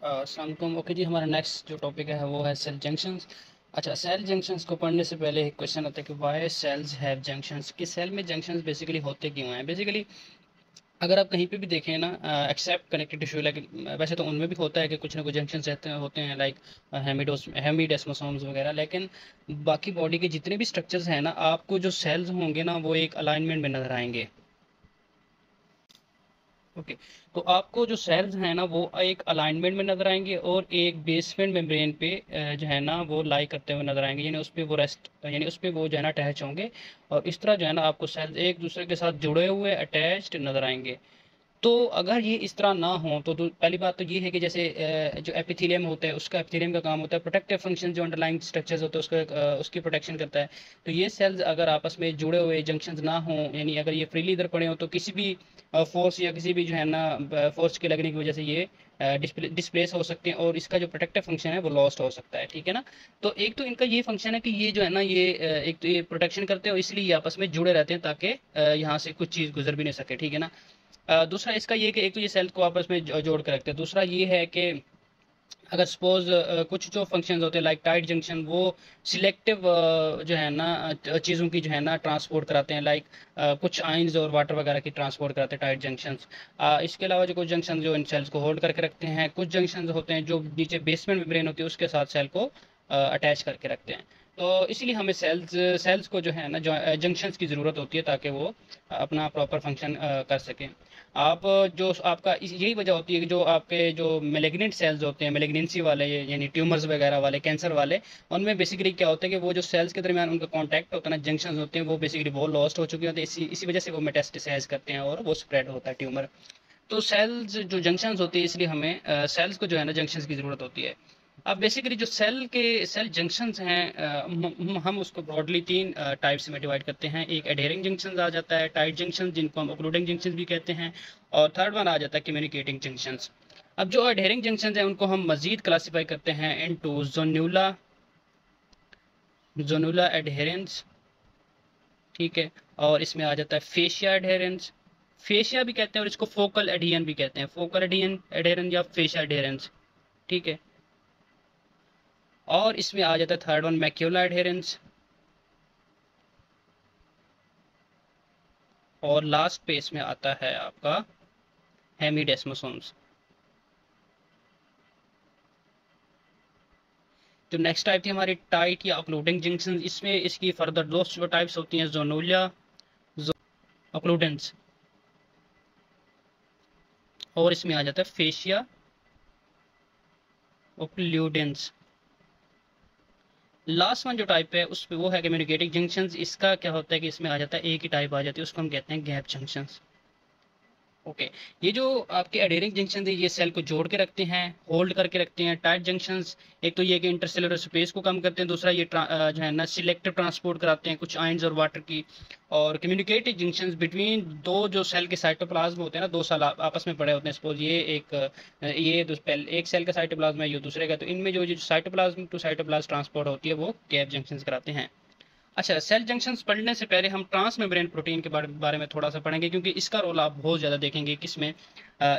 अस्सलामुअलैकुम। ओके जी, हमारा नेक्स्ट जो टॉपिक है वो है सेल जंक्शंस। अच्छा, सेल जंक्शंस को पढ़ने से पहले एक क्वेश्चन आता है कि वाई सेल्स हैव जंक्शंस, कि सेल में जंक्शंस बेसिकली होते क्यों हैं। बेसिकली अगर आप कहीं पे भी देखें ना, एक्सेप्ट कनेक्टिव टिश्यू, लेकिन वैसे तो उनमें भी होता है कि कुछ ना कुछ जंक्शंस रहते हैं, होते हैं लाइक हेमिडेस्मोसोम्स वगैरह। लेकिन बाकी बॉडी के जितने भी स्ट्रक्चर्स हैं ना, आपको जो सेल्स होंगे ना वो एक अलाइनमेंट में नजर आएंगे। ओके, तो आपको जो सेल्स हैं ना वो एक अलाइनमेंट में नजर आएंगे और एक बेसमेंट मेम्ब्रेन पे जो है ना वो लाई करते हुए नजर आएंगे, यानी उस पे वो रेस्ट, यानी उस पे वो जो है ना अटैच होंगे। और इस तरह जो है ना आपको सेल्स एक दूसरे के साथ जुड़े हुए अटैच्ड नजर आएंगे। तो अगर ये इस तरह ना हो तो पहली बात तो ये है कि जैसे जो एपिथेलियम होता है, उसका एपिथेलियम का काम होता है प्रोटेक्टिव फंक्शन, जो अंडरलाइंग स्ट्रक्चर्स होते हैं उसका उसकी प्रोटेक्शन करता है। तो ये सेल्स अगर आपस में जुड़े हुए जंक्शंस ना हो, यानी अगर ये फ्रीली इधर पड़े हो, तो किसी भी फोर्स या किसी भी जो है ना फोर्स के लगने की वजह से ये डिस्प्लेस हो सकते हैं और इसका जो प्रोटेक्टिव फंक्शन है वो लॉस्ट हो सकता है। ठीक है ना। तो एक तो इनका ये फंक्शन है कि ये जो है ना ये एक तो ये प्रोटेक्शन करते हैं और इसलिए ये आपस में जुड़े रहते हैं ताकि यहाँ से कुछ चीज़ गुजर भी नहीं सके। ठीक है ना। दूसरा इसका ये कि एक तो ये सेल को आपस में जोड़ कर रखते हैं। दूसरा ये है कि अगर सपोज कुछ जो फंक्शंस होते हैं लाइक टाइट जंक्शन, वो सिलेक्टिव जो है ना चीज़ों की जो है ना ट्रांसपोर्ट कराते हैं, लाइक कुछ आयंस और वाटर वगैरह की ट्रांसपोर्ट कराते हैं टाइट जंक्शंस। इसके अलावा जो कुछ जंक्शन जो इन सेल्स को होल्ड करके रखते हैं, कुछ जंक्शन होते हैं जो नीचे बेसमेंट मेम्ब्रेन होती है उसके साथ सेल को अटैच करके रखते हैं। तो इसीलिए हमें सेल्स सेल्स को जो है ना जंक्शंस की ज़रूरत होती है ताकि वो अपना प्रॉपर फंक्शन कर सकें। आप जो आपका यही वजह होती है कि जो आपके जो मेलेग्नेंट सेल्स होते हैं, मेलेग्नेंसी वाले यानी ट्यूमर्स वगैरह वाले, कैंसर वाले, उनमें बेसिकली क्या होता है कि वो जो सेल्स के दरमियान उनका कांटेक्ट होता है ना, जंक्शंस होते हैं, वो बेसिकली वो लॉस्ट हो चुके होते हैं। इसी वजह से वो मेटास्टेसाइज करते हैं और वो स्प्रेड होता है ट्यूमर। तो सेल्स जो जंक्शंस होती है, इसलिए हमें सेल्स को जो है ना जंक्शंस की ज़रूरत होती है। अब बेसिकली जो सेल जंक्शंस हैं, हम उसको ब्रॉडली तीन टाइप्स में डिवाइड करते हैं। एक एडहेरिंग जंक्शंस आ जाता है, टाइट जंक्शंस जिनको हम ओक्लूडिंग जंक्शंस भी कहते हैं, और थर्ड वन आ जाता है कम्युनिकेटिंग जंक्शंस। अब जो एडहेरिंग जंक्शंस हैं उनको हम मजीद क्लासीफाई करते हैं इनटू जोन्यूला जोनुला एडहेरेंस। ठीक है। और इसमें आ जाता है फेशिया एडहेरेंस, फेशिया भी कहते हैं, और इसको फोकल एडियन भी कहते हैं, फोकल एडियन एडहेरेंस या फेशिया एडहेरेंस। ठीक है। और इसमें आ जाता है थर्ड वन मैक्यूला एडहेरेंस। और लास्ट पे इसमें आता है आपका हेमिडेस्मोसोम्स। जो नेक्स्ट टाइप थी हमारी टाइट या ऑक्लूडिंग जंक्शन, इसमें इसकी फर्दर दो जो टाइप्स होती हैं, जोनूलिया ऑक्लूडेंस, और इसमें आ जाता है फेशिया ओक्लूडेंस। लास्ट वन जो टाइप है उस पे वो है कम्युनिकेटिंग जंक्शंस। इसका क्या होता है कि इसमें आ जाता है एक ही टाइप आ जाती है, उसको हम कहते हैं गैप जंक्शंस। ओके। ये जो आपके एडेरिंग जंक्शन है ये सेल को जोड़ के रखते हैं, होल्ड करके रखते हैं। टाइट जंक्शंस एक तो ये कि इंटरसेलुलर स्पेस को कम करते हैं, दूसरा ये जो है ना सिलेक्टिव ट्रांसपोर्ट कराते हैं कुछ आयंस और वाटर की। और कम्युनिकेटिव जंक्शंस बिटवीन दो जो सेल के साइटोप्लाज्म होते हैं ना, दो सेल आपस में पड़े होते हैं, सपोज ये एक सेल का साइटोप्लाज्म है, ये दूसरे का, तो इनमें जो साइटोप्लाज्म टू साइटोप्लाज्म ट्रांसपोर्ट होती है वो गैप जंक्शंस कराते हैं। अच्छा, सेल जंक्शंस पढ़ने से पहले हम ट्रांस मेम्ब्रेन प्रोटीन के बारे में थोड़ा सा पढ़ेंगे, क्योंकि इसका रोल आप बहुत ज़्यादा देखेंगे। किसमें?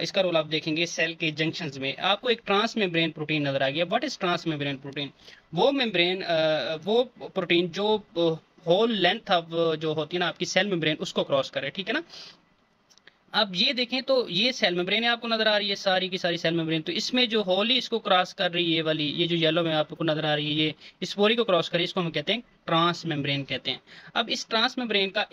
इसका रोल आप देखेंगे सेल के जंक्शंस में। आपको एक ट्रांस मेम्ब्रेन प्रोटीन नजर आ गया। What is transmembrane protein? वो मेम्ब्रेन वो प्रोटीन जो होल लेंथ ऑफ जो होती है ना आपकी सेल मेम्ब्रेन उसको क्रॉस करे। ठीक है ना। अब ये देखें तो ये सेल मेम्ब्रेन आपको नजर आ रही है, सारी की सारी सेल मेम्ब्रेन। तो इसमें जो होली इसको क्रॉस कर रही है, ये वाली, ये जो येलो में आपको नजर आ रही है, ये इस पूरी को क्रॉस कर रही है, इसको हम कहते हैं ट्रांस मेम्ब्रेन कहते हैं। अब इस ट्रांस मेम्ब्रेन का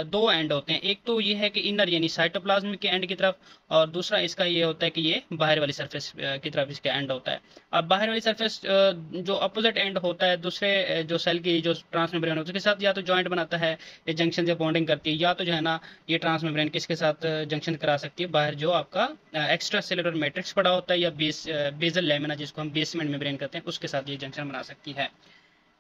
दो एंड होते हैं। एक तो ये है कि इनर यानी साइटोप्लाज्म के एंड की तरफ, और दूसरा इसका ये होता है कि ये बाहर वाली सरफेस की तरफ इसका एंड होता है। अब बाहर वाली सरफेस जो अपोजिट एंड होता है दूसरे जो सेल की जो ट्रांस मेम्ब्रेन होता है उसके साथ या तो जॉइंट बनाता है, ये जंक्शन से बॉन्डिंग करती है, या तो जो है ना ये ट्रांस मेम्ब्रेन किसके साथ जंक्शन करा सकती है, बाहर जो आपका एक्स्ट्रा सेलुलर मैट्रिक्स पड़ा होता है या बेसल लेमिना जिसको हम बेसमेंट मेम्ब्रेन कहते हैं, उसके साथ ये जंक्शन बना सकती है।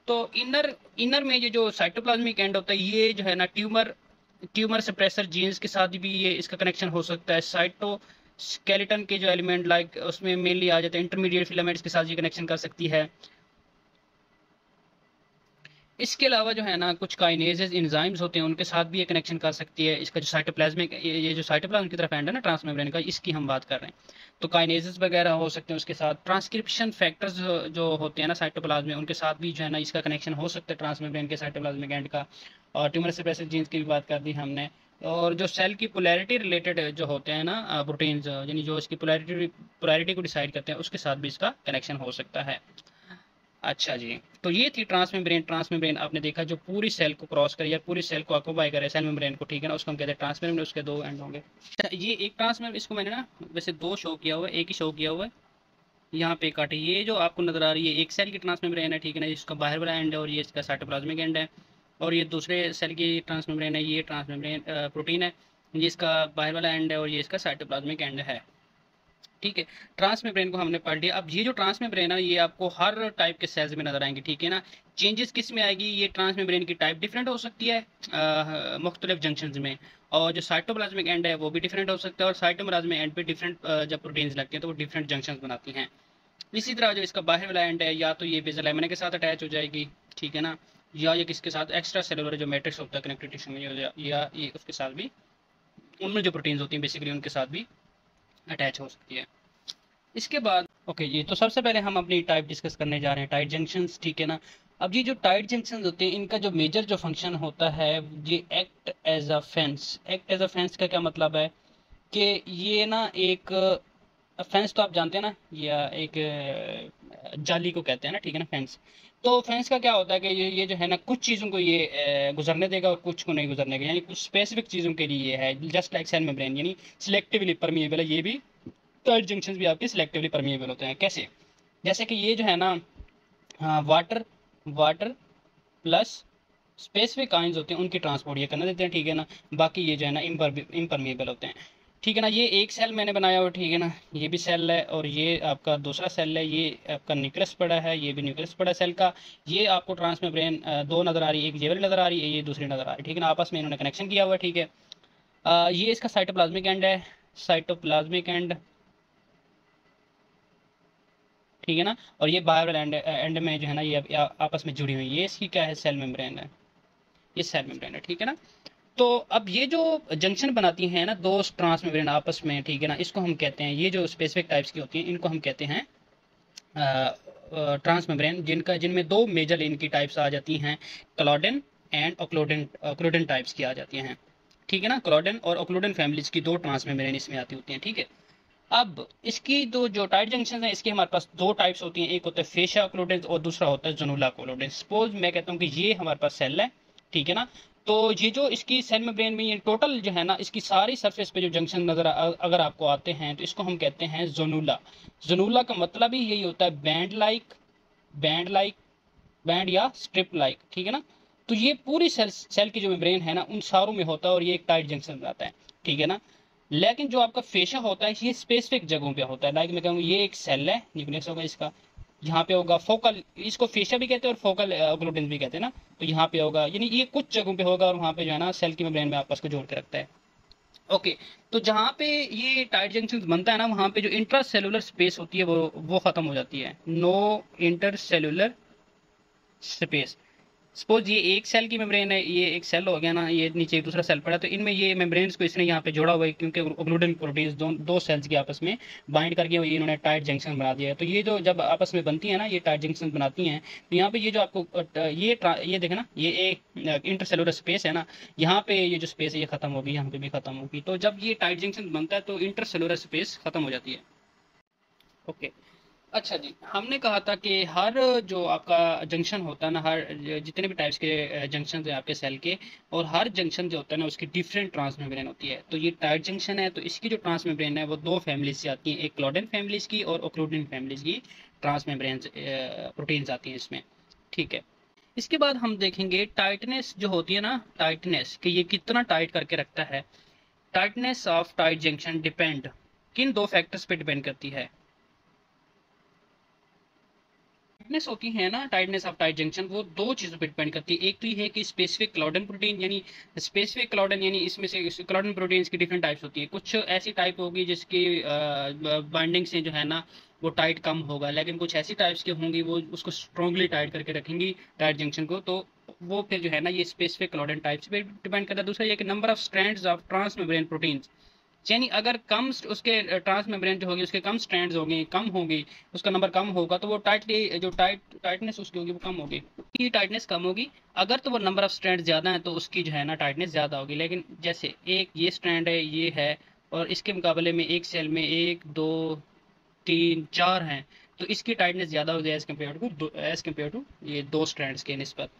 तो इनर इनर में ये जो साइटोप्लाज्मिक एंड होता है, ये जो है ना ट्यूमर सप्रेसर जीन्स के साथ भी ये इसका कनेक्शन हो सकता है। साइटोस्केलेटन के जो एलिमेंट लाइक उसमें मेनली आ जाते हैं इंटरमीडिएट फिलामेंट्स के साथ ये कनेक्शन कर सकती है। इसके अलावा जो है ना कुछ काइनेजेस एंजाइम्स होते हैं, उनके साथ भी ये कनेक्शन कर सकती है। इसका जो साइटोप्लाज्मिक ये जो साइटोप्लाज्म की तरफ एंड है ना ट्रांसमेम्ब्रेन का, इसकी हम बात कर रहे हैं। तो काइनेजेस वगैरह हो सकते हैं, उसके साथ ट्रांसक्रिप्शन फैक्टर्स जो होते हैं ना साइटोप्लाज्म में, उनके साथ भी जो है ना इसका कनेक्शन हो सकता है ट्रांसमेम्ब्रेन के साइटोप्लाज्मिक एंड का। और ट्यूमर सप्रेसिव जीन्स की भी बात कर दी हमने। और जो सेल की पोलैरिटी रिलेटेड जो होते हैं ना प्रोटीन्स, यानी जो इसकी पोलैरिटी को डिसाइड करते हैं, उसके साथ भी इसका कनेक्शन हो सकता है। अच्छा जी, तो ये थी ट्रांसमेम्ब्रेन। ट्रांसमेम्ब्रेन आपने देखा जो पूरी सेल को क्रॉस करे या पूरी सेल को ऑक्यूपाई करे सेल मेम्ब्रेन को, ठीक है ना, उसको हम कहते हैं ट्रांसमेम्ब्रेन। उसके दो एंड होंगे। अच्छा, ये एक ट्रांसमेम्ब्रेन, इसको मैंने ना वैसे दो शो किया हुआ है, एक ही शो किया हुआ है यहाँ पे काटे। ये जो आपको नजर आ रही है एक सेल की ट्रांसमेम्ब्रेन है, ठीक है ना, इसका बाहर वाला एंड है और ये इसका साइटोप्लाज्मिक एंड है। और ये दूसरे सेल की ट्रांसमेम्ब्रेन है, ये ट्रांसमेम्ब्रेन प्रोटीन है, ये इसका बाहर वाला एंड है और ये इसका साइटोप्लाज्मिक एंड है। ठीक है, ट्रांस मेम्ब्रेन को हमने पढ़ लिया। अब ये जो ट्रांस मेम्ब्रेन है ये आपको हर टाइप के सेल्स में नजर आएंगे, ठीक है ना। चेंजेस किस में आएगी, ये ट्रांस मेम्ब्रेन की टाइप डिफरेंट हो सकती है मुख्तलिफ जंक्शंस में। और जो साइटोप्लाज्मिक एंड है वो भी डिफरेंट हो सकता है, और साइटोप्लाज्मिक एंड पे डिफरेंट जब प्रोटीन्स लगती हैं तो वो डिफरेंट जंक्शंस बनाती हैं। इसी तरह जो इसका बाहर वाला एंड है, या तो ये बेसल लैमिना के साथ अटैच हो जाएगी, ठीक है ना, या ये किसके साथ एक्स्ट्रा सेलुलर जो मैट्रिक्स होता है कनेक्टिव टिश्यू में, या ये उसके साथ भी, उनमें जो प्रोटीन्स होती हैं बेसिकली उनके साथ भी अटैच हो सकती है। इसके बाद ओके जी, तो सबसे पहले हम अपनी टाइप डिस्कस करने जा रहे हैं, टाइट जंक्शंस, ठीक है ना। अब ये जो टाइट जंक्शंस होते हैं इनका जो मेजर जो फंक्शन होता है, ये act as a fence. Act as a fence का क्या मतलब है कि ये ना एक फेंस तो आप जानते हैं ना, या एक जाली को कहते हैं ना, ठीक है ना, फेंस। तो फेंस का क्या होता है कि ये जो है ना कुछ चीज़ों को ये गुजरने देगा और कुछ को नहीं गुजरने देगा, यानी कुछ स्पेसिफिक चीज़ों के लिए ये है, जस्ट लाइक सेल मेम्ब्रेन, यानी सिलेक्टिवली परमिएबल है। ये भी टाइट जंक्शंस भी आपके सिलेक्टिवली परमिएबल होते हैं। कैसे? जैसे कि ये जो है ना water water plus specific ions होते हैं, उनकी ट्रांसपोर्ट ये करना देते हैं, ठीक है ना। बाकी ये जो है ना इम्परमिएबल होते हैं, ठीक है ना। ये एक सेल मैंने बनाया हुआ, ठीक है ना, ये भी सेल है और ये आपका दूसरा सेल है, ये आपका न्यूक्लियस पड़ा है, ये भी न्यूक्लियस पड़ा है सेल का। ये आपको ट्रांसमेम्ब्रेन दो नजर आ रही है, एक ये वाली नजर आ रही है, ये दूसरी नजर आ रही है, ठीक है ना, आपस में इन्होंने कनेक्शन किया हुआ है, ठीक है। ये इसका साइटोप्लाज्मिक एंड है, साइटोप्लाज्मिक एंड, ठीक है ना। और ये बाहर एंड में जो है ना ये आपस में जुड़ी हुई, ये इसकी क्या है, सेल मेम्ब्रेन है, ये सेल मेम्ब्रेन है, ठीक है ना। तो अब ये जो जंक्शन बनाती हैं ना दो ट्रांस मेम्ब्रेन आपस में, ठीक है ना, इसको हम कहते हैं, ये जो स्पेसिफिक टाइप्स की होती हैं इनको हम कहते हैं ट्रांस मेम्ब्रेन, जिनमें दो मेजर इनकी टाइप्स आ जाती हैं, क्लॉडेन एंड ओक्लोडेन टाइप्स की आ जाती हैं, ठीक है ना। क्लॉडेन और ओक्लोडेन फैमिलीज की दो ट्रांस मेम्ब्रेन इसमें आती होती हैं, ठीक है। अब इसकी दो जो टाइट जंक्शन है इसके हमारे पास दो टाइप्स होती हैं, एक होता है फेशा कोलोडेंस और दूसरा होता है जनुला कोलोडेंस। सपोज मैं कहता हूँ कि ये हमारे पास सेल है, ठीक है ना। तो ये जो इसकी सेल मेम्ब्रेन में ये टोटल जो है ना इसकी सारी सरफेस पे जो जंक्शन नजर अगर आपको आते हैं तो इसको हम कहते हैं जोनुला। जोनुला का मतलब ही यही होता है बैंड लाइक बैंड या स्ट्रिप लाइक, ठीक है ना। तो ये पूरी सेल की जो मेम्ब्रेन है ना उन सारों में होता है और ये एक टाइट जंक्शन बनाता है, ठीक है ना। लेकिन जो आपका फेशा होता है ये स्पेसिफिक जगहों पे होता है, लाइक मैं कहूँ ये एक सेल है, न्यूक्लियस होगा इसका, यहाँ पे होगा फोकल, इसको फेशा भी कहते हैं और फोकल ग्लूटेन भी कहते हैं ना। तो यहाँ पे होगा, यानी ये कुछ जगहों पे होगा और वहाँ पे जो है ना सेल की मेम्ब्रेन में आपस को जोड़ के रखता है। ओके, तो जहाँ पे ये टाइट जंक्शन बनता है ना वहाँ पे जो इंट्रा सेलुलर स्पेस होती है वो खत्म हो जाती है, no intercellular space. Suppose ये एक सेल की मेम्ब्रेन है, ये एक सेल हो गया ना, ये नीचे एक दूसरा सेल पड़ा, तो इनमें ये मेम्ब्रेन्स को इसने यहाँ पे जोड़ा हुआ है क्योंकि ग्लूटेन प्रोटीन्स दो सेल्स के आपस में बाइंड करके इन्होंने टाइट जंक्शन बना दिया है। तो ये जो जब आपस में बनती है ना ये टाइट जंक्शन बनाती हैं, तो यहाँ पे ये जो आपको ये देखे ना ये एक इंटरसेलुलर स्पेस है ना, यहाँ पे ये जो स्पेस है ये खत्म होगी, यहाँ पे भी खत्म होगी। तो जब ये टाइट जंक्शन बनता है तो इंटरसेलुलर स्पेस खत्म हो जाती है। ओके, अच्छा जी, हमने कहा था कि हर जो आपका जंक्शन होता है ना, हर जितने भी टाइप्स के जंक्शन है आपके सेल के, और हर जंक्शन जो होता है ना उसकी डिफरेंट ट्रांस मेम्ब्रेन होती है। तो ये टाइट जंक्शन है तो इसकी जो ट्रांस मेम्ब्रेन है वो दो फैमिलीज से आती हैं, एक क्लोडेन फैमिलीज की और ओक्लूडेन फैमिलीज की ट्रांस मेम्ब्रेन प्रोटीन्स आती हैं इसमें, ठीक है। इसके बाद हम देखेंगे टाइटनेस जो होती है ना, टाइटनेस कि ये कितना टाइट करके रखता है। Tightness of tight junction depend किन दो फैक्टर्स पे डिपेंड करती है। टाइटनेस होती है ना, टाइटनेस ऑफ टाइट जंक्शन, वो दो चीज़ों पर डिपेंड करती है। एक तो ये है कि स्पेसिफिक क्लॉडन प्रोटीन, यानी स्पेसिफिक क्लॉडन यानी इसमें से क्लॉडन प्रोटीन्स की डिफरेंट टाइप्स होती है। कुछ ऐसी टाइप होगी जिसकी बाइंडिंग से जो है ना वो टाइट कम होगा, लेकिन कुछ ऐसी टाइप्स की होंगी वो उसको स्ट्रांगली टाइट करके रखेंगी टाइट जंक्शन को, तो वो फिर जो है ना ये स्पेसिफिक क्लॉडन टाइप्स पे डिपेंड करता है। दूसरा ये कि number of strands of transmembrane proteins, यानी अगर कम उसके ट्रांस मेम्ब्रेन जो होगी उसके कम स्ट्रैंड्स होंगे, कम होगी, उसका नंबर कम होगा, तो वो टाइटली जो टाइटनेस उसकी होगी वो कम होगी, उसकी टाइटनेस कम होगी। अगर तो वो नंबर ऑफ स्ट्रैंड ज़्यादा है तो उसकी जो है ना टाइटनेस ज़्यादा होगी। लेकिन जैसे एक ये स्ट्रैंड है, ये है, और इसके मुकाबले में एक सेल में एक दो तीन चार हैं, तो इसकी टाइटनेस ज़्यादा हो जाए एज कम्पेयर टू ये दो स्ट्रैंड्स के निस्बत।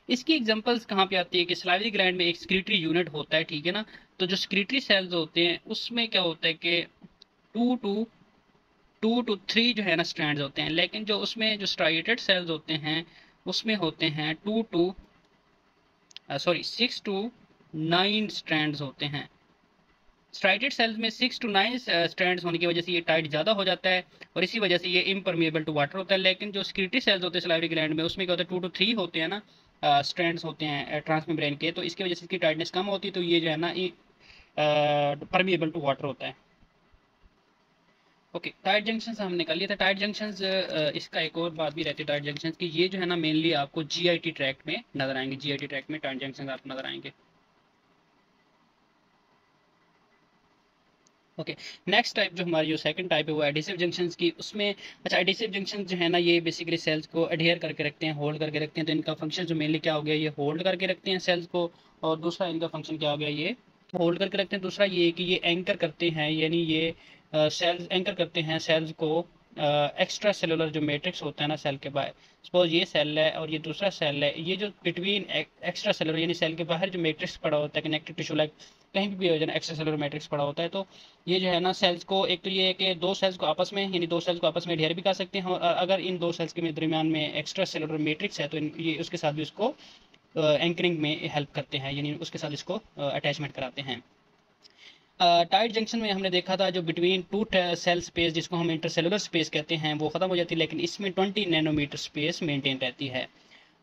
इसकी एग्जांपल्स कहाँ पे आती है कि सलाइवरी ग्लैंड में एक स्क्रीटरी यूनिट होता है, ठीक है ना। तो जो स्क्रीटरी सेल्स होते हैं उसमें क्या होता है कि two two two two three जो है ना स्ट्रैंड्स होते हैं, लेकिन जो उसमें जो स्ट्राइएटेड सेल्स होते हैं उसमें होते हैं two two sorry 6 to 9 strands होते हैं। स्ट्राइटेड सेल्स में 6 to 9 स्ट्रैंड्स होने की वजह से ये टाइट ज़्यादा हो जाता है और इसी वजह से ये इम्परमिएबल टू वाटर होता है। लेकिन जो स्क्रीटरी सेल्स होते हैं सलाइवरी ग्लैंड में उसमें क्या होता है 2 to 3 होते हैं ना स्ट्रैंड्स होते हैं ट्रांसमेम्ब्रेन के, तो इसकी वजह से इसकी टाइटनेस कम होती है, तो ये जो है ना परमिएबल टू वाटर होता है। ओके, टाइट जंक्शन हमने कर लिया था। टाइट जंक्शन इसका एक और बात भी रहती है टाइट जंक्शन की, ये जो है ना मेनली आपको जीआईटी ट्रैक्ट में नजर आएंगे, जीआईटी ट्रैक्ट में टाइट जंक्शन आपको नजर आएंगे। ओके, नेक्स्ट टाइप जो हमारी जो सेकंड टाइप है वो एडिसिव जंक्शंस की। उसमें अच्छा, एडिसिव जंक्शन जो है ना ये बेसिकली सेल्स को एडहेयर करके रखते हैं, होल्ड करके रखते हैं। तो इनका फंक्शन जो मेनली क्या हो गया, ये होल्ड करके रखते हैं सेल्स को, और दूसरा इनका फंक्शन क्या हो गया, ये होल्ड करके रखते हैं। दूसरा ये कि ये एंकर करते हैं, यानी ये सेल्स एंकर करते हैं सेल्स को एक्स्ट्रा सेलुलर जो मैट्रिक्स होता है ना सेल के बाहर। सपोज ये सेल है और ये दूसरा सेल है, ये जो बिटवीन एक्स्ट्रा सेलुलर यानी सेल के बाहर जो मैट्रिक्स पड़ा होता है कनेक्टिव टिश्यू लाइक कहीं भी हो जाए एक्स्ट्रा सेलुलर मैट्रिक्स पड़ा होता है, तो ये जो है ना सेल्स को एक तो ये है कि दो सेल्स को आपस में यानी दो सेल्स को आपस में ढेर भी कर सकते हैं, और अगर इन दो सेल्स के दरमियान में एक्स्ट्रा सेलुलर मैट्रिक्स है तो ये उसके साथ भी उसको एंकरिंग में हेल्प करते हैं, यानी उसके साथ इसको अटैचमेंट कराते हैं। टाइट जंक्शन में हमने देखा था जो बिटवीन टू सेल स्पेस जिसको हम इंटरसेलुलर स्पेस कहते हैं वो खत्म हो जाती है, लेकिन इसमें 20 नैनोमीटर स्पेस मेंटेन रहती है।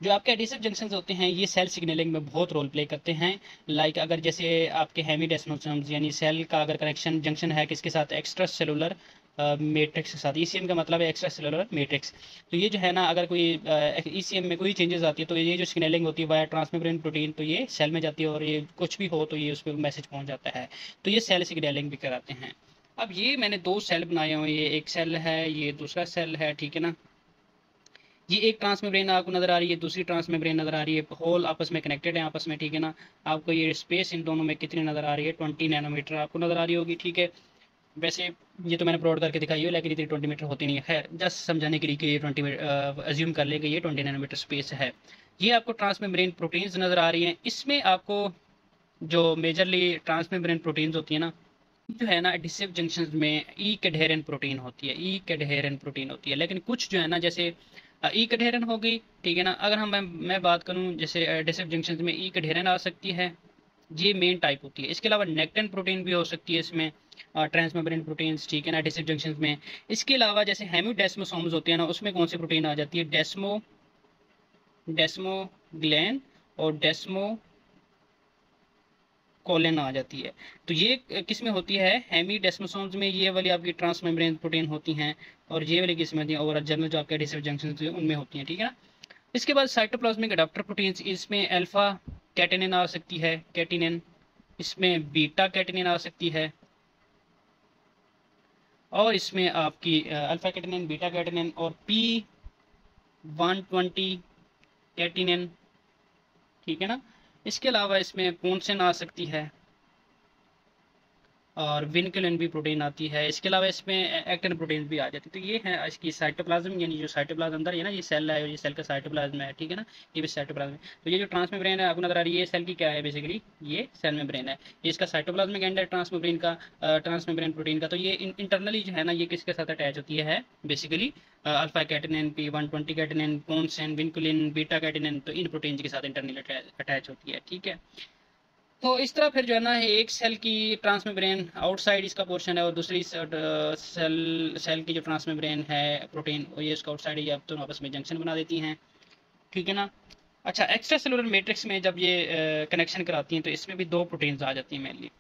जो आपके एडिसिव जंक्शन होते हैं ये सेल सिग्नलिंग में बहुत रोल प्ले करते हैं। लाइक अगर जैसे आपके हेमीडेस्मोसोम्स यानी सेल का अगर कनेक्शन जंक्शन है किसके साथ, एक्स्ट्रा सेलुलर मैट्रिक्स के साथ, ईसीएम का मतलब है एक्स्ट्रा सेलुलर मैट्रिक्स। तो ये जो है ना अगर कोई ईसीएम में कोई चेंजेस आती है तो ये जो सिग्नलिंग होती है वाया ट्रांसमेम्ब्रेन प्रोटीन, तो ये सेल में जाती है और ये कुछ भी हो तो ये उस पर मैसेज पहुंच जाता है, तो ये सेल सिग्नलिंग भी कराते हैं। अब ये मैंने दो सेल बनाए हुए, ये एक सेल है ये दूसरा सेल है, ठीक है ना। ये एक ट्रांसमेम्ब्रेन आपको नजर आ रही है, दूसरी ट्रांसमेम्ब्रेन नजर आ रही है, होल आपस में कनेक्टेड है आपस में, ठीक है ना। आपको ये स्पेस इन दोनों में कितनी नजर आ रही है, 20 नैनोमीटर आपको नजर आ रही होगी, ठीक है। वैसे ये तो मैंने प्लॉट करके दिखाई है लेकिन इतनी 20 मीटर होती नहीं है, खैर जस्ट समझाने के लिए कि ये 20 मीटर अज्यूम कर ले कि ये 20 नैनोमीटर स्पेस है। ये आपको ट्रांसमेम्ब्रेन प्रोटीन्स नजर आ रही हैं, इसमें आपको जो मेजरली ट्रांसमेम्ब्रेन प्रोटीन्स होती है ना, जो है ना एडिसिव जंक्शन में ई कैडहेरेंट प्रोटीन होती है, ई कैडहेरेंट प्रोटीन होती है। लेकिन कुछ जो है ना जैसे ई कैडहेरेंट हो गई, ठीक है ना। अगर मैं बात करूं जैसे एडिसिव जंक्शन में ई कैडहेरेंट आ सकती है, ये मेन टाइप होती है। इसके अलावा नेक्टिन प्रोटीन भी हो सकती है इसमें, ट्रांसमेम्ब्रेन प्रोटीन्स, ठीक है ना, एडिसिव जंक्शन में। इसके अलावा जैसे हेमिडेस्मोसोम्स होते हैं ना उसमें कौन सी प्रोटीन आ जाती है, डेस्मोग्लेन और डेस्मो कोलेन आ जाती है। तो ये किस में होती है, हेमिडेस्मोसोम्स में ये वाली आपकी ट्रांसमेम्ब्रेन प्रोटीन होती हैं, और ये वाली किस में होती है, और जनरल जो आपके एडिसिव जंक्शन उनमें होती हैं, ठीक है ना। इसके बाद साइटोप्लाज्मिक अडाप्टर प्रोटीन्स, इसमें अल्फा कैटेनिन आ सकती है, कैटिनिन, इसमें बीटा कैटेनिन आ सकती है, और इसमें आपकी अल्फा कैटेनिन, बीटा कैटेनिन और P120 कैटेनिन, ठीक है ना। इसके अलावा इसमें पोन्सिन आ सकती है और विनक्यूलिन भी प्रोटीन आती है। इसके अलावा इसमें एक्टिन प्रोटीन भी आ जाती है। तो ये है इसकी साइटोप्लाज्म, यानी जो साइटोप्लाज्म अंदर है ना, ये सेल है और ये सेल का साइटोप्लाज्म है, ठीक है ना, ये भी साइटोप्लाज्म है। तो ये जो ट्रांसमेम्ब्रेन है आपको नजर आ रही है, ये सेल की क्या है, बेसिकली ये सेल मेम्ब्रेन है, ये इसका साइटोप्लाज्मिक एंड है ट्रांसमेम्ब्रेन का, ट्रांसमेम्ब्रेन प्रोटीन का। तो ये इंटरनली जो है ना ये किसके साथ अटैच होती है, basically alpha catenin, P120 catenin, ponsin, vinculin, beta catenin, तो इन प्रोटीन के साथ इंटरनली अटैच होती है, ठीक है। तो इस तरह फिर जो है ना एक सेल की ट्रांसमेम्ब्रेन आउटसाइड इसका पोर्शन है और दूसरी सेल की जो ट्रांसमेम्ब्रेन है प्रोटीन ये इसका आउटसाइड है, ये अब दोनों आपस में जंक्शन बना देती हैं, ठीक है ना। अच्छा, एक्स्ट्रा सेलुलर मैट्रिक्स में जब ये कनेक्शन कराती हैं तो इसमें भी दो प्रोटीन्स आ जाती हैं मेनली।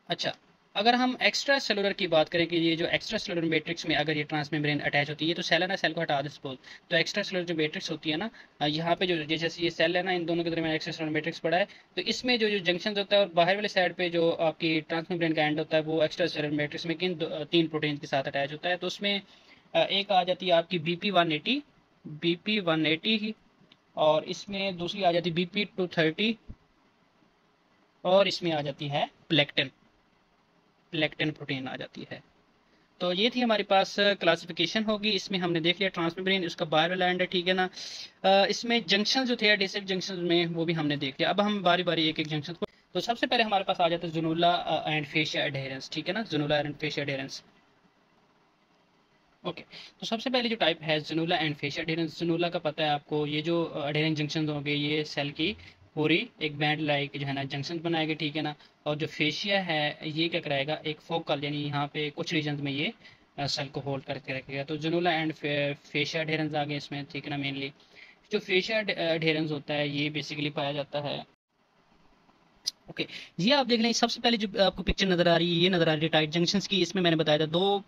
अच्छा, अगर हम एक्स्ट्रा सेलुलर की बात करें कि ये जो एक्स्ट्रा सेलुलर मैट्रिक्स में अगर ये ट्रांसमेम्ब्रेन अटैच होती है तो सेल है ना, सेल को हटा दे सपोज, तो एक्स्ट्रा सेलुलर जो मैट्रिक्स होती है ना, यहाँ पे जो जैसे ये सेल है ना, इन दोनों के दरमियान एक्स्ट्रा सेलुलर मैट्रिक्स पड़ा है, तो इसमें जो जो जंक्शन होता है और बाहर वाले साइड पे जो आपकी ट्रांसमेम्ब्रेन का एंड होता है वो एक्स्ट्रा सेलुलर मैट्रिक्स में तीन प्रोटीन के साथ अटैच होता है। तो उसमें एक आ जाती है आपकी BP180 और इसमें दूसरी आ जाती है BP230 और इसमें आ जाती है प्लेक्टिन प्रोटीन आ जाती है। तो ये थी हमारे पास क्लासिफिकेशन होगी। इसमें हमने देख लिया ट्रांसमेम्ब्रेन, इसका बाहर वाला एंड है, ठीक है ना। इसमें जंक्शन जो थे एडिसिव जंक्शन में वो भी हमने देख लिया। अब हम बारी बारी एक एक जंक्शन को, तो सबसे पहले हमारे पास आ जाता है ज़ुनूला एंड फेशिया एडहेरेंस, ठीक है ना, ज़ुनूला एंड फेशिया एडहेरेंस। ओके, तो सबसे पहले जो टाइप है ज़ुनूला एंड फेशिया एडहेरेंस। ज़ुनूला का पता है आपको, ये जो एडहेरेंस जंक्शन होंगे ये सेल की पूरी एक बैंड लाइक जो है ना जंक्शन बनाएगा, ठीक है ना। और जो फेशिया है ये क्या कराएगा, एक फोकल यानी यहाँ पे कुछ रीजन में ये सेल को होल्ड करके रखेगा। तो ज़ुनूला एंड फेशिया एडहेरेंस आ गए इसमें, ठीक है ना। मेनली जो फेशिया एडहेरेंस होता है ये बेसिकली पाया जाता है, ओके। ये आप देख लें, सबसे पहले जो आपको पिक्चर नजर आ रही है ये नजर आ रही है टाइट जंक्शंस की। इसमें मैंने बताया था दो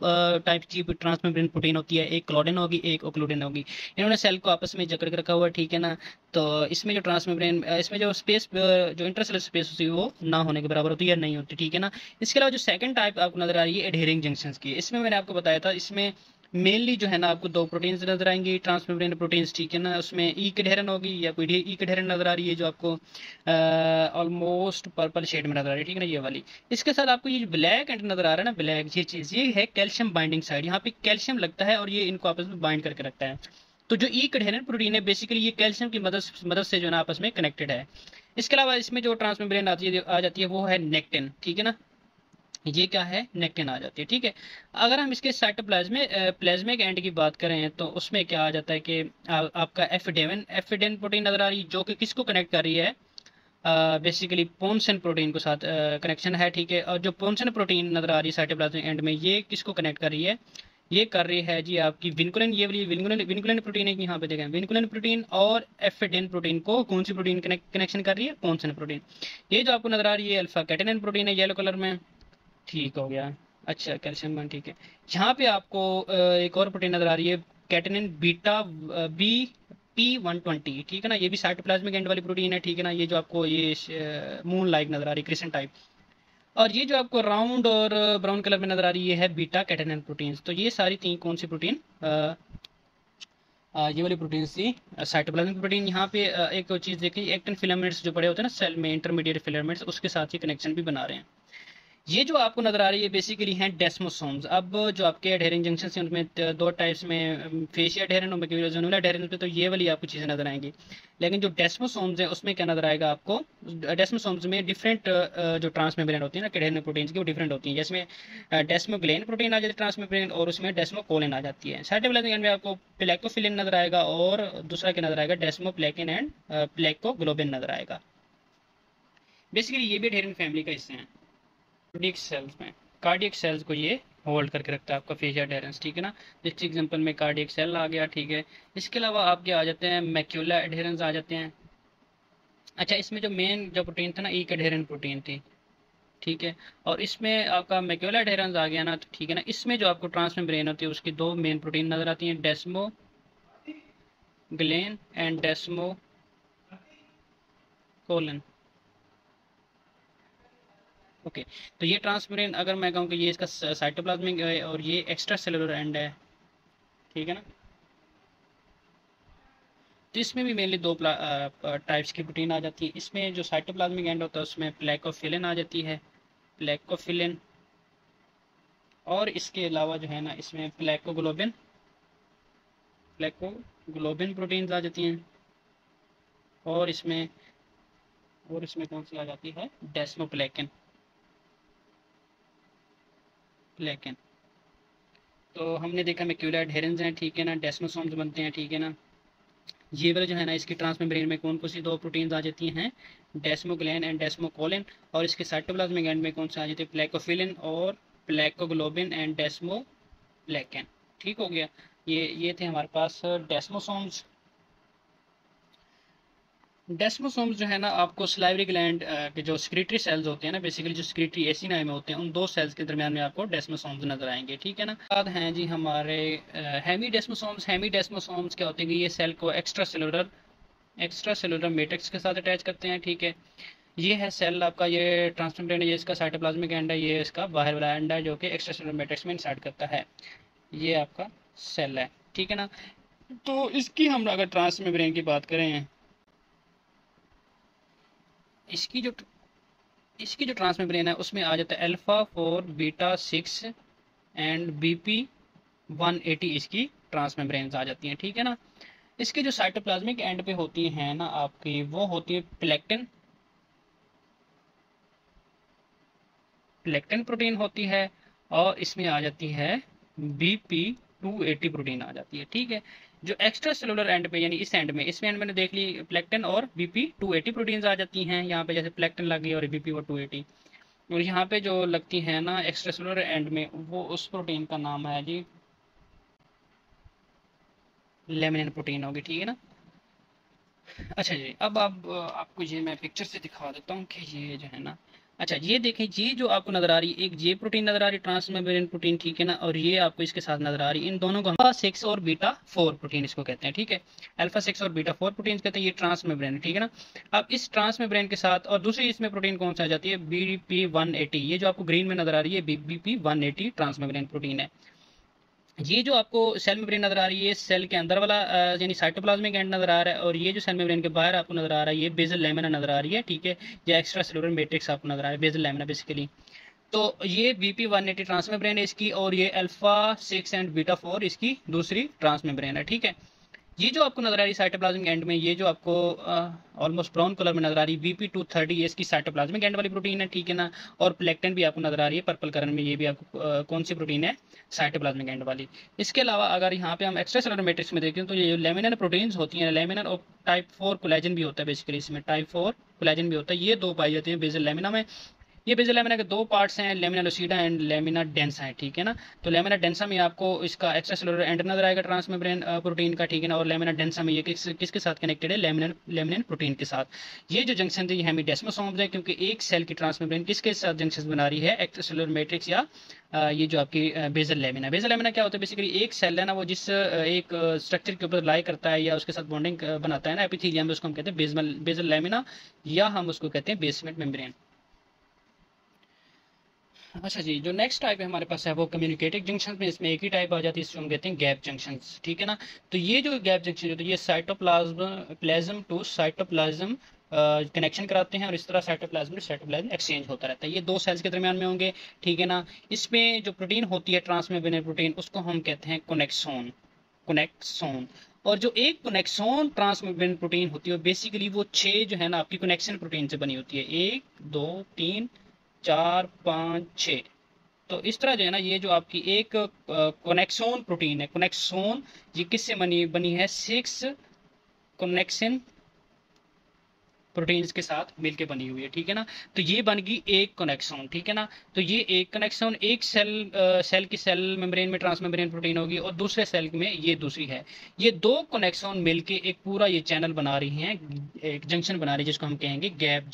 टाइप की ट्रांसमेम्ब्रेन प्रोटीन होती है, एक क्लोडिन होगी एक ओक्लूडिन होगी। इन्होंने सेल को आपस में जकड़ के रखा हुआ है, ठीक है ना। तो इसमें जो ट्रांसमेम्ब्रेन इसमें जो स्पेस जो इंटरसेलर स्पेस होती है वो ना होने के बराबर होती है या नहीं होती, ठीक है ना। इसके अलावा जो सेकंड टाइप आपको नजर आ रही है एडहेरिंग जंक्शंस की, इसमें मैंने आपको बताया था इसमें मेनली जो है ना आपको दो प्रोटीन्स नजर आएंगी ट्रांसमेम्ब्रेन प्रोटीन्स, ठीक है ना। उसमें ई कैडहेरन होगी या कोई ई कैडहेरन नजर आ रही है जो आपको ऑलमोस्ट पर्पल शेड में नजर आ रही है, ठीक है ना, ये वाली। इसके साथ आपको ये ब्लैक एंड नजर आ रहा है ना, ब्लैक ये चीज ये है कैल्शियम बाइंडिंग साइड, यहाँ पे कैल्शियम लगता है और ये इनको आपस में बाइंड करके रखता है। तो जो ई कैडहेरन प्रोटीन है बेसिकली ये कैल्शियम की मदद से जो है ना आपस में कनेक्टेड है। इसके अलावा इसमें जो ट्रांसमेम्ब्रेन आ जाती है वो है नेक्टिन, ठीक है ना। ये क्या है, नेक्टिन आ जाती है, ठीक है। अगर हम इसके साइटोप्लाज्मिक एंड की बात करें तो उसमें क्या आ जाता है कि आपका एफिडेन प्रोटीन नजर आ रही है जो कि किसको कनेक्ट कर रही है, बेसिकली पोन्सन प्रोटीन के साथ कनेक्शन है, ठीक है। और जो पोन्सन प्रोटीन नजर आ रही है साइटोप्लाज्मिक एंड में ये किसको कनेक्ट कर रही है, ये कर रही है जी आपकी विनकुलिन, ये वाली विनकुलिन प्रोटीन है कि यहाँ पे देखें विनकुलिन प्रोटीन और एफिडेन प्रोटीन को कौन सी प्रोटीन कनेक्शन कर रही है, पोन्सन प्रोटीन। ये जो आपको नजर आ रही है अल्फा कैटेनिन प्रोटीन है येलो कलर में, ठीक हो गया। अच्छा, कैल्शियम बॉन्ड, ठीक है। यहाँ पे आपको एक और प्रोटीन नजर आ रही है कैटेनिन बीटा BP120, ठीक है ना। ये भी साइटोप्लाज्मिक एंड वाली प्रोटीन है, ठीक है ना। ये जो आपको ये मून लाइक नजर आ रही है क्रिसेंट टाइप, और ये जो आपको राउंड और ब्राउन कलर में नजर आ रही है बीटा कैटेनिन प्रोटीन। तो ये सारी तीन कौन सी प्रोटीन, ये वाली प्रोटीन थी साइटोप्लाज्मिक प्रोटीन। यहाँ पे एक चीज देखिए, एक्टिन फिलामेंट्स जो पड़े होते हैं ना सेल में, इंटरमीडिएट फिलामेंट्स, उसके साथ ये कनेक्शन भी बना रहे हैं। ये जो आपको नजर आ रही है बेसिकली हैं डेस्मोसोम्स। अब जो आपके एडहेरिंग जंक्शन हैं उनमें दो टाइप्स में, फेशिया एडहेरेंट और ज़ोनुला एडहेरेंट पे तो ये वाली आपको चीज़ें नजर आएंगी। लेकिन जो डेस्मोसोम्स हैं उसमें क्या नजर आएगा आपको, डेस्मोसोम्स में डिफरेंट जो ट्रांसमेम्ब्रेन होती है ना कैडहेरिन प्रोटीन्स की वो डिफरेंट होती हैं। जिसमें डेस्मोग्लेन प्रोटीन आ जाती है ट्रांसमेम्ब्रेन और उसमें डेस्मोकोलिन आ जाती है। साइटोप्लाज्मिक एंड में आपको प्लेकोफिलिन नजर आएगा और दूसरा क्या नजर आएगा, डेस्मोप्लेकिन एंड प्लेकोग्लोबिन नजर आएगा। बेसिकली ये भी एडहेरिन फैमिली का हिस्से हैं। कार्डियक सेल्स को ये होल्ड करके रखता है आपका फेशियल एडहेरेंस, ठीक है ना। जिस एग्जांपल में कार्डियक सेल आ गया, ठीक है। इसके अलावा आपके आ जाते हैं मैक्यूला एडहेरेंस आ जाते हैं। अच्छा, इसमें जो मेन जो प्रोटीन था ना एक एडहेरेंट प्रोटीन थी, ठीक है। और इसमें आपका मैक्यूला एडहेरेंस आ गया ना, तो ठीक है ना। इसमें जो आपको ट्रांसमेम्ब्रेन होती है उसकी दो मेन प्रोटीन नजर आती हैं, डेस्मोग्लेन एंड डेस्मोकोलिन, ओके। तो ये ट्रांसमेम्ब्रेन अगर मैं कहूँ कि ये इसका साइटोप्लाज्मिक है और ये एक्स्ट्रा सेलुलर एंड है, ठीक है ना। तो इसमें भी मेनली दो टाइप्स की प्रोटीन आ जाती है। इसमें जो साइटोप्लाज्मिक एंड होता है उसमें प्लेकोफिलिन आ जाती है, प्लेकोफिलिन। और इसके अलावा जो है ना इसमें प्लेकोग्लोबिन प्रोटीन्स आ जाती हैं। और इसमें कौन सी आ जाती है, डेस्मोप्लेकिन प्लेकिन। तो हमने देखा मैक्यूला एडहेरेंस हैं, ठीक है ना, डेस्मोसोम्स बनते हैं, ठीक है ना। ये वाला जो है ना, इसकी ट्रांसमेम्ब्रेन में कौन कौन सी दो प्रोटीन्स आ जाती हैं, डेस्मोग्लिन एंड डेस्मोकोलिन। और इसके साइटोप्लाज्मिक एंड में कौन सा आ जाती है, प्लेकोफिलिन और प्लेकोग्लोबिन एंड डेस्मोब्लेकन। ठीक हो गया। ये थे हमारे पास डेस्मोसोम्स। डेस्मोसोम्स जो है ना, आपको सलाइवरी ग्लैंड के जो सिक्रीटरी सेल्स होते हैं ना, बेसिकली जो सिक्रीटरी एसिनाई में होते हैं, उन दो सेल्स के दरमियान में आपको डेस्मोसोम्स नजर आएंगे। ठीक है ना। बाद हैं जी हमारे हेमी डेस्मोसोम्स। हेमी डेस्मोसोम्स क्या होते हैं कि ये सेल को एक्स्ट्रा सेलुलर मैट्रिक्स के साथ अटैच करते हैं। ठीक है। ये है सेल आपका, ये ट्रांसमेम्ब्रेन है, ये इसका साइटोप्लाज्मिक एंड है, ये इसका बाहर वाला एंड है जो कि एक्स्ट्रा सेलुलर मैट्रिक्स में इंसर्ट करता है। ये आपका सेल है। ठीक है ना। तो इसकी हम अगर ट्रांसमेम्ब्रेन की बात करें, इसकी जो ट्रांसमेम्ब्रेन है उसमें आ जाता है अल्फा 4 बीटा 6 एंड BP180 इसकी ट्रांसमेम्ब्रेन आ जाती हैं। ठीक है ना। इसके जो साइटोप्लाज्मिक एंड पे होती हैं ना आपकी, वो होती है प्लेक्टिन प्रोटीन होती है, और इसमें आ जाती है BP280 प्रोटीन आ जाती है। ठीक है। जो एक्स्ट्रा सेलुलर एंड पे, यानी इस एंड में, इस एंड मैंने देख ली प्लेक्टिन और BP280 प्रोटीन्स आ जाती हैं। यहाँ पे जैसे प्लेक्टिन लगी और BP और 280, और यहाँ पे जो लगती है ना एक्स्ट्रा सेलुलर एंड में, वो उस प्रोटीन का नाम है जी लेमिनिन प्रोटीन होगी। ठीक है ना। अच्छा जी, अब आपको ये मैं पिक्चर से दिखा देता हूँ कि ये जो है ना, अच्छा ये देखें, ये जो आपको नजर आ रही है, एक ये प्रोटीन नजर आ रही है ट्रांसमेम्ब्रेन प्रोटीन। ठीक है ना। और ये आपको इसके साथ नजर आ रही है, इन दोनों को अल्फा 6 और बीटा 4 प्रोटीन इसको कहते हैं। ठीक है। अल्फा 6 और बीटा 4 प्रोटीन कहते हैं, ये ट्रांसमेम्ब्रेन। ठीक है ना। अब इस ट्रांसमेम्ब्रेन के साथ और दूसरी इसमें प्रोटीन कौन सा आ जाती है, BP180। ये जो आपको ग्रीन में नजर आ रही है, BP180 ट्रांसमेम्ब्रेन प्रोटीन है। ये जो आपको सेल मेम्ब्रेन नजर आ रही है, सेल के अंदर वाला यानी साइटोप्लाज्मिक एंड नजर आ रहा है, और ये जो सेल मेम्ब्रेन के बाहर आपको नजर आ रहा है, ये बेसल लैमिना नजर आ रही है। ठीक है। या एक्स्ट्रा सेलुलर मैट्रिक्स आपको नजर आ रहा है, बेसल लैमिना बेसिकली। तो ये BP180 ट्रांसमेम्ब्रेन है इसकी, और ये अल्फा 6 एंड बीटा 4 इसकी दूसरी ट्रांसमेम्ब्रेन है। ठीक है। ये जो आपको नजर आ रही है साइटोप्लाज्मिक एंड में, ये जो आपको ऑलमोस्ट ब्राउन कलर में नजर आ रही है, BP230, ये इसकी साइटोप्लाज्मिक एंड वाली प्रोटीन है। ठीक है ना। और प्लेक्टिन भी आपको नजर आ रही है पर्पल कलर में, ये भी आपको कौन सी प्रोटीन है, साइटोप्लाज्मिक एंड वाली। इसके अलावा अगर यहाँ पे हम एक्स्ट्रा सेलुलर मैट्रिक्स में देखें, तो ये लेमिनर प्रोटीन्स होती हैं, लेमिनर और टाइप 4 कोलेजन भी होता है बेसिकली, इसमें टाइप 4 कोलेजन भी होता है। ये दो पाई जाती है बेसल लेमिना में। ये बेसल लेमिना के दो पार्ट्स हैं, लेमिना लूसिडा एंड लेमिना डेंसा है। ठीक है ना। तो लेमिना डेंसा में आपको इसका एक्स्ट्रा सेलुलर एंड नजर आएगा ट्रांसमेम्ब्रेन प्रोटीन का। ठीक है ना। और लेमिना डेंसा में ये किसके साथ कनेक्टेड है, लेमिनिन प्रोटीन के साथ। ये जो जंक्शन थी, ये हेमीडेस्मोसोम्स है, क्योंकि एक सेल की ट्रांसमेम्ब्रेन किसके साथ जंक्शन बना रही है, एक्स्ट्रा सेलुलर मैट्रिक्स या ये जो आपकी बेसल लेमिना। बेसल लेमिना क्या होता है, बेसिकली एक सेल है ना, वो जिस एक स्ट्रक्चर के ऊपर लाई करता है या उसके साथ बॉन्डिंग बनाता है ना एपिथेलियम में, उसको हम कहते हैं बेसल लेमिना, या हम उसको कहते हैं बेसमेंट मेम्ब्रेन। अच्छा जी, जो नेक्स्ट टाइप है हमारे पास है वो कम्युनिकेटिव जंक्शन में, इसमें एक ही टाइप आ जाती है, इसको हम कहते हैं गैप जंक्शन। ठीक है ना। तो ये जो गैप जंक्शन होती है, ये साइटोप्लाज्म टू साइटोप्लाज्म कनेक्शन कराते हैं, और इस तरह साइटोप्लाज्म टू साइटोप्लाज्म एक्सचेंज होता रहता है। ये दो सेल्स के दरमियान में होंगे। ठीक है ना। इसमें जो प्रोटीन होती है ट्रांसमेम्ब्रेन प्रोटीन, उसको हम कहते हैं कोनेक्सोन। और जो एक कोनेक्सोन ट्रांसमेम्ब्रेन प्रोटीन होती है, बेसिकली वो 6 जो है ना आपकी कनेक्शन प्रोटीन से बनी होती है, 1 2 3 4 5 6। तो इस तरह जो है ना, ये जो आपकी एक कोनेक्सोन प्रोटीन है, कोनेक्सोन, ये किससे बनी है, 6 कनेक्शन प्रोटीन्स के साथ मिलके बनी हुई है। ठीक है ना। तो ये बन गई एक कनेक्सोन। ठीक है ना। तो ये एक कनेक्सोन एक सेल की सेल मेम्ब्रेन में ट्रांसमेम्ब्रेन प्रोटीन होगी, और दूसरे सेल में ये दूसरी है। ये दो कनेक्सोन मिलके एक पूरा ये चैनल बना रही हैं, एक जंक्शन बना रही है, जिसको हम कहेंगे गैप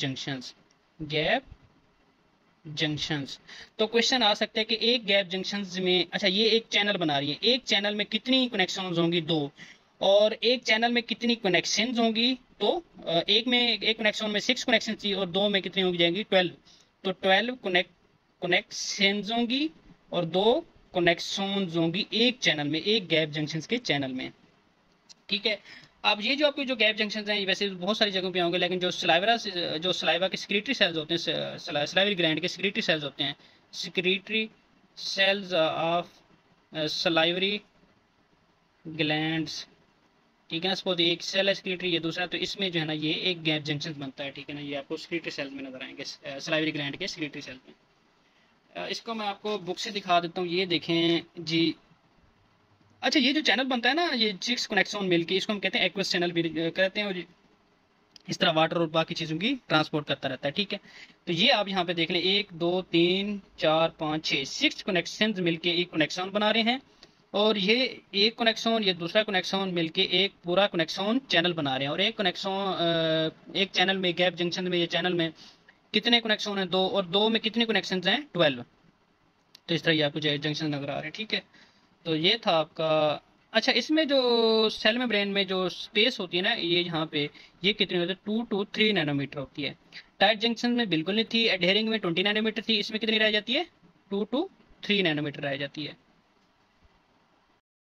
जंक्शंस। तो क्वेश्चन आ सकता है कि एक गैप जंक्शंस में, अच्छा ये एक चैनल बना रही है, एक चैनल में कितनी कनेक्शंस होंगी, 2। और एक चैनल में कितनी कनेक्शंस होंगी, तो एक कनेक्शन में 6 कनेक्शन थी, और 2 में कितनी होगी जाएंगी, 12। तो 12 कनेक्शंस होंगी, और 2 कनेक्शंस होंगी एक चैनल में, एक गैप जंक्शंस के चैनल में। ठीक है। अब ये जो आपके जो गैप जंक्शन हैं, वैसे बहुत सारी जगहों पे होंगे, लेकिन जो सलाइवा के सिक्रीटरी सेल्स होते हैं, सलाइवरी ग्लैंड के सिक्रीटरी सेल्स होते हैं, secretory cells of salivary glands. ठीक है ना। सपोज एक सेल है सिक्रीटरी, ये दूसरा, तो इसमें जो है ना ये एक गैप जंक्शन बनता है। ठीक है ना। ये आपको सिक्रीटरी सेल्स में नजर आएंगे, सलाइवरी ग्लैंड के सिक्रीटरी सेल्स में। इसको मैं आपको बुक से दिखा देता हूँ, ये देखें जी, अच्छा, ये जो चैनल बनता है ना, ये 6 कनेक्शन मिलके, इसको हम कहते हैं एक्वस चैनल भी कहते हैं, और इस तरह वाटर और बाकी चीज़ों की ट्रांसपोर्ट करता रहता है। ठीक है, तो ये आप यहाँ पे देख लें, 1 2 3 4 5 6 6 कनेक्शन मिलके एक कनेक्शन बना रहे हैं, और ये एक कनेक्शन, ये दूसरा कनेक्शन मिलके एक पूरा कनेक्शन चैनल बना रहे हैं। और एक कनेक्शन, एक चैनल में, गैप जंक्शन में, ये चैनल में कितने कनेक्शन हैं? 2, और 2 में कितने कनेक्शन हैं? 12। तो इस तरह ये आपको जंक्शन नजर आ रहे हैं। ठीक है, तो ये था आपका। अच्छा, इसमें जो सेल में ब्रेन में जो स्पेस होती है ना, ये यहाँ पे, ये कितनी होती है? 2 to 3 नैनोमीटर होती है। टाइट जंक्शन में बिल्कुल नहीं थी, एडहेरिंग में 20 नैनोमीटर थी, इसमें कितनी रह जाती है? 2 to 3 नैनोमीटर रह जाती है।